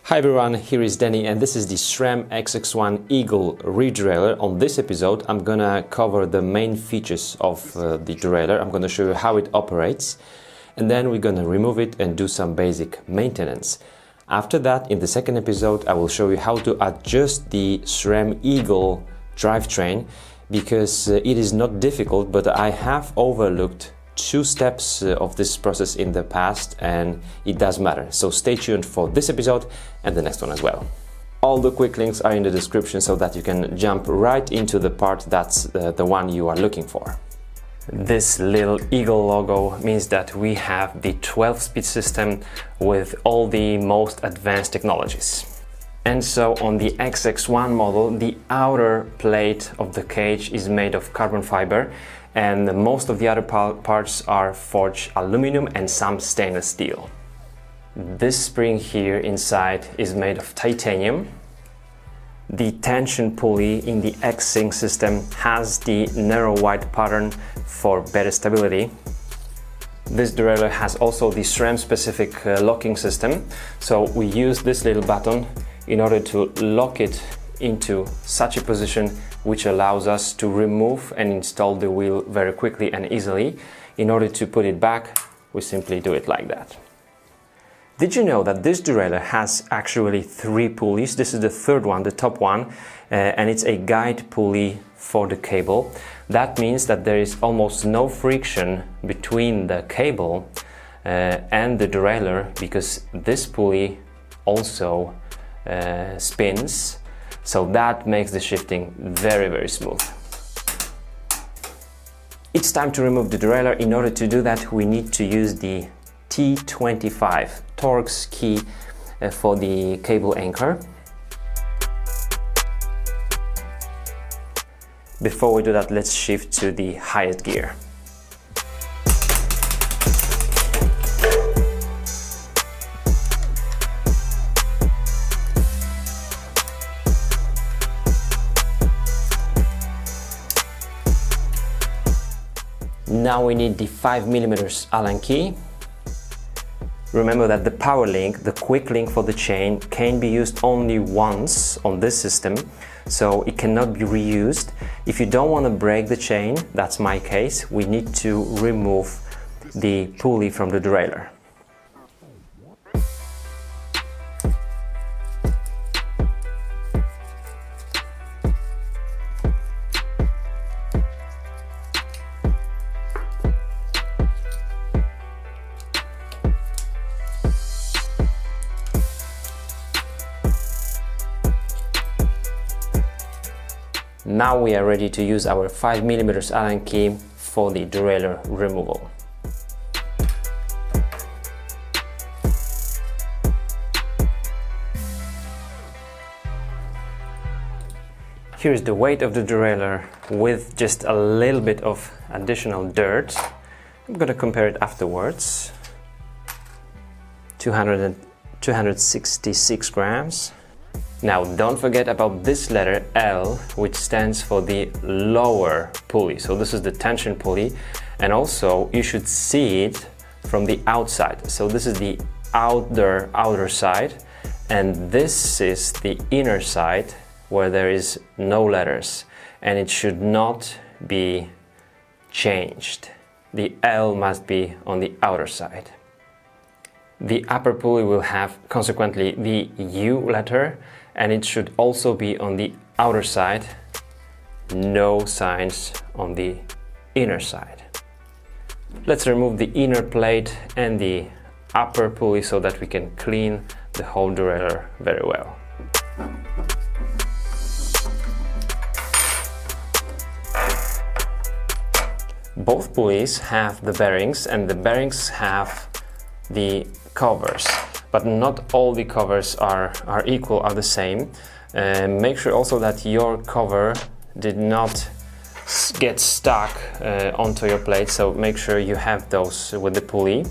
Hi everyone, here is Danny and this is the Sram XX1 Eagle rear derailleur. On this episode I'm gonna cover the main features of the derailleur. I'm gonna show you how it operates and then we're gonna remove it and do some basic maintenance. After that, in the second episode, I will show you how to adjust the Sram Eagle drivetrain because it is not difficult, but I have overlooked two steps of this process in the past and it does matter. So stay tuned for this episode and the next one as well. All the quick links are in the description so that you can jump right into the part that's the one you are looking for. This little Eagle logo means that we have the 12-speed system with all the most advanced technologies. And so on the XX1 model, the outer plate of the cage is made of carbon fiber and most of the other parts are forged aluminum and some stainless steel. This spring here inside is made of titanium. The tension pulley in the X-Sync system has the narrow wide pattern for better stability. This derailleur has also the SRAM specific locking system, so we use this little button in order to lock it into such a position which allows us to remove and install the wheel very quickly and easily. In order to put it back, we simply do it like that. Did you know that this derailleur has actually 3 pulleys? This is the third one, the top one, and it's a guide pulley for the cable. That means that there is almost no friction between the cable and the derailleur because this pulley also spins, so that makes the shifting very smooth. It's time to remove the derailleur. In order to do that, we need to use the T25 Torx key for the cable anchor. Before we do that, let's shift to the highest gear. Now we need the 5mm Allen key. Remember that the power link, the quick link for the chain, can be used only once on this system, so it cannot be reused. If you don't want to break the chain, that's my case, we need to remove the pulley from the derailleur. Now we are ready to use our 5mm Allen key for the derailleur removal. Here is the weight of the derailleur with just a little bit of additional dirt. I'm going to compare it afterwards. 266 grams. Now don't forget about this letter L, which stands for the lower pulley. So this is the tension pulley, and also you should see it from the outside. So this is the outer side, and this is the inner side where there is no letters, and it should not be changed. The L must be on the outer side. The upper pulley will have consequently the U letter, and it should also be on the outer side, no signs on the inner side. Let's remove the inner plate and the upper pulley so that we can clean the whole derailleur very well. Both pulleys have the bearings and the bearings have the covers. But not all the covers are equal, are the same. Make sure also that your cover did not get stuck onto your plate, so make sure you have those with the pulley.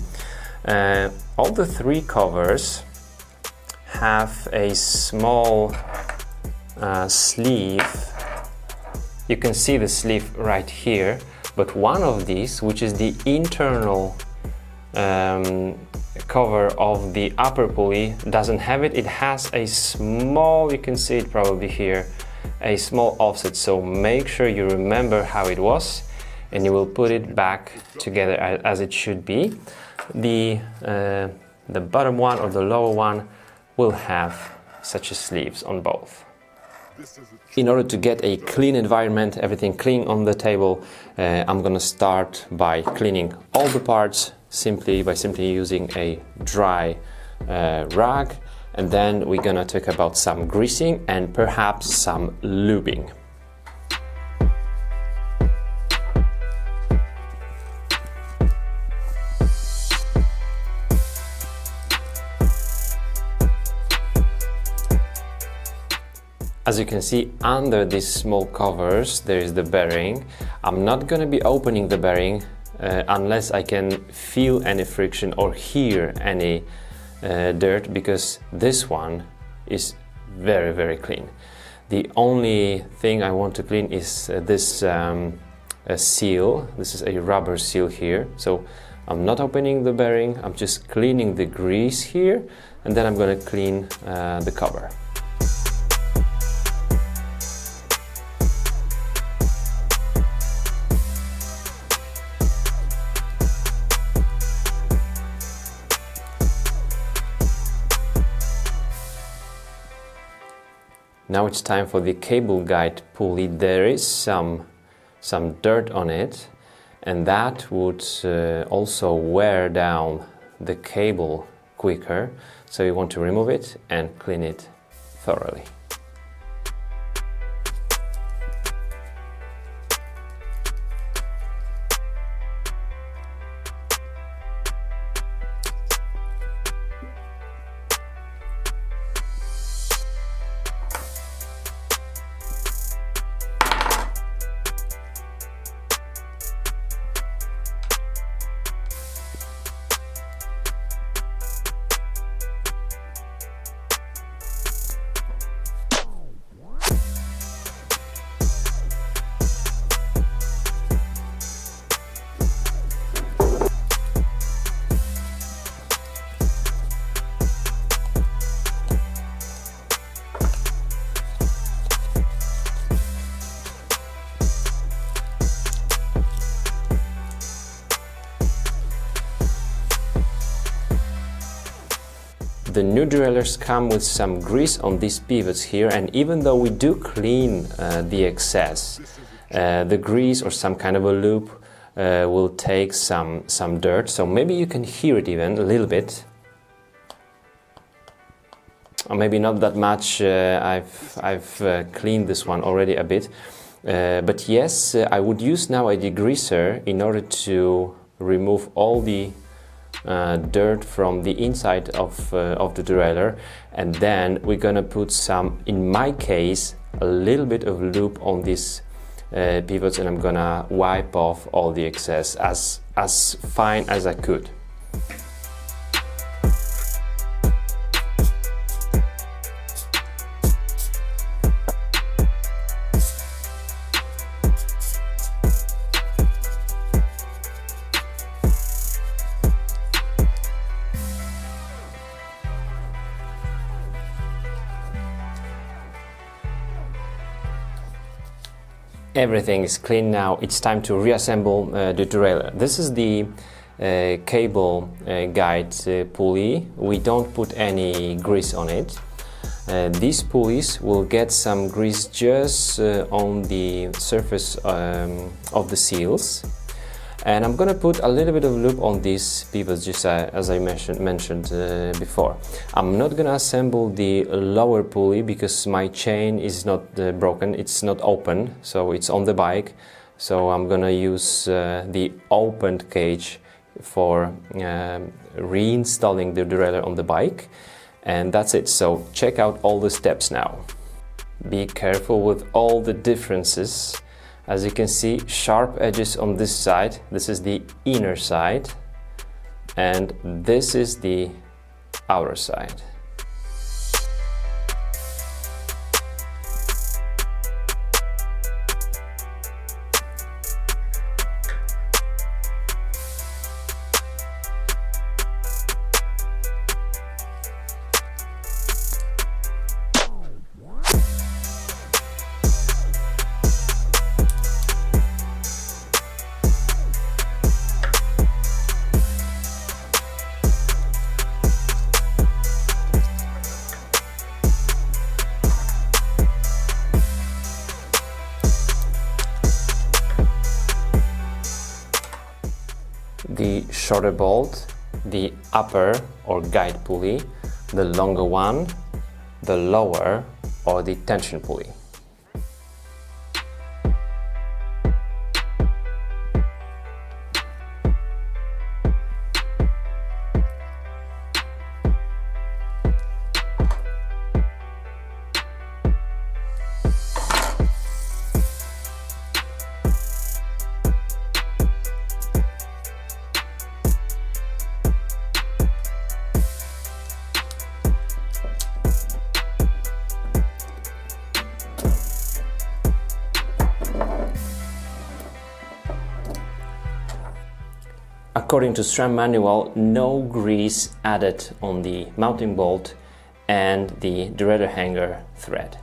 All the 3 covers have a small sleeve. You can see the sleeve right here, but one of these, which is the internal cover of the upper pulley doesn't have it. It has a small, you can see it probably here, a small offset, so make sure you remember how it was and you will put it back together as it should be. The bottom one or the lower one will have such a sleeves on both. In order to get a clean environment, everything clean on the table, I'm gonna start by cleaning all the parts by simply using a dry rag, and then we're gonna talk about some greasing and perhaps some lubing. As you can see, under these small covers there is the bearing. I'm not going to be opening the bearing unless I can feel any friction or hear any dirt, because this one is very, very clean. The only thing I want to clean is this seal. This is a rubber seal here. So I'm not opening the bearing, I'm just cleaning the grease here, and then I'm going to clean the cover. Now it's time for the cable guide pulley. There is some dirt on it, and that would also wear down the cable quicker, so you want to remove it and clean it thoroughly. The new derailleurs come with some grease on these pivots here, and even though we do clean the excess, the grease or some kind of a loop will take some dirt, so maybe you can hear it even a little bit, or maybe not that much. I've cleaned this one already a bit, but yes, I would use now a degreaser in order to remove all the dirt from the inside of the derailleur, and then we're gonna put some, in my case, a little bit of lube on these pivots, and I'm gonna wipe off all the excess as fine as I could. Everything is clean now. It's time to reassemble the derailleur. This is the cable guide pulley. We don't put any grease on it. These pulleys will get some grease just on the surface of the seals. And I'm gonna put a little bit of lube on these pivots, just as I mentioned before. I'm not gonna assemble the lower pulley because my chain is not broken, it's not open, so it's on the bike. So I'm gonna use the opened cage for reinstalling the derailleur on the bike. And that's it, so check out all the steps now. Be careful with all the differences. As you can see, sharp edges on this side. This is the inner side, and this is the outer side. shorter bolt, the upper or guide pulley, the longer one, the lower or the tension pulley. According to Sram manual, no grease added on the mounting bolt and the derailleur hanger thread.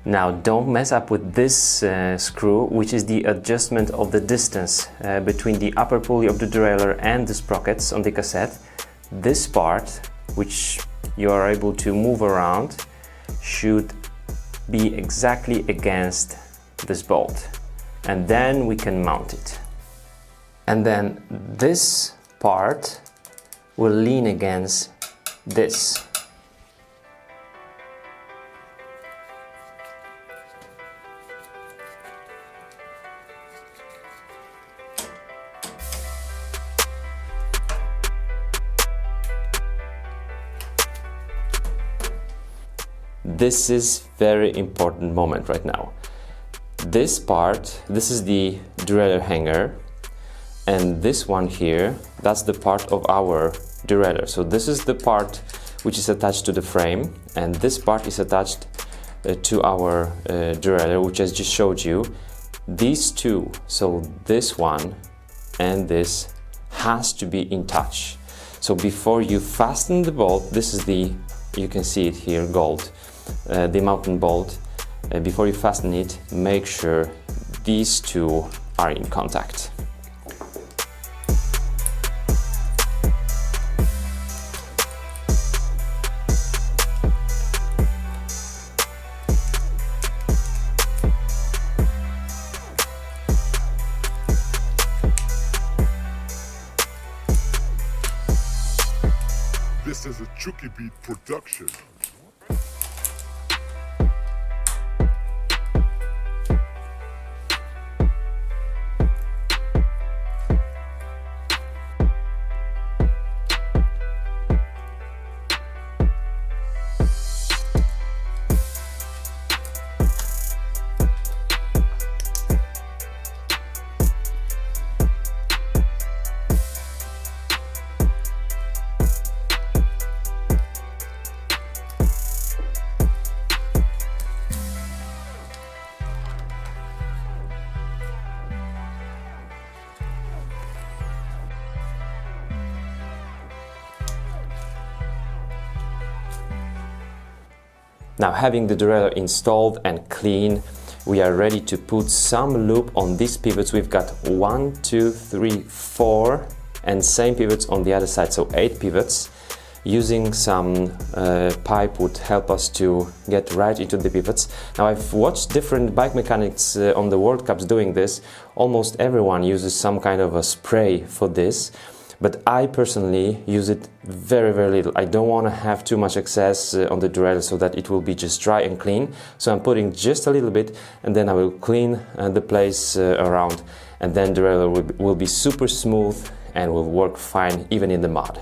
Now don't mess up with this screw, which is the adjustment of the distance between the upper pulley of the derailleur and the sprockets on the cassette. This part, which you are able to move around, should be exactly against this bolt, and then we can mount it. And then this part will lean against this. This is very important moment right now. This part, this is the derailleur hanger, and this one here, that's the part of our derailleur. So this is the part which is attached to the frame, and this part is attached to our derailleur, which I just showed you. These two, so this one and this, has to be in touch. So before you fasten the bolt, this is the, you can see it here, gold, the mounting bolt. Before you fasten it, make sure these two are in contact. This is a Chucky Beat production. Now, having the derailleur installed and clean, we are ready to put some loop on these pivots. We've got 1, 2, 3, 4, and same pivots on the other side, so 8 pivots. Using some pipe would help us to get right into the pivots. Now, I've watched different bike mechanics on the World Cups doing this. Almost everyone uses some kind of a spray for this. But I personally use it very, very little. I don't want to have too much excess on the derailleur so that it will be just dry and clean. So I'm putting just a little bit, and then I will clean the place around, and then the derailleur will be super smooth and will work fine even in the mud.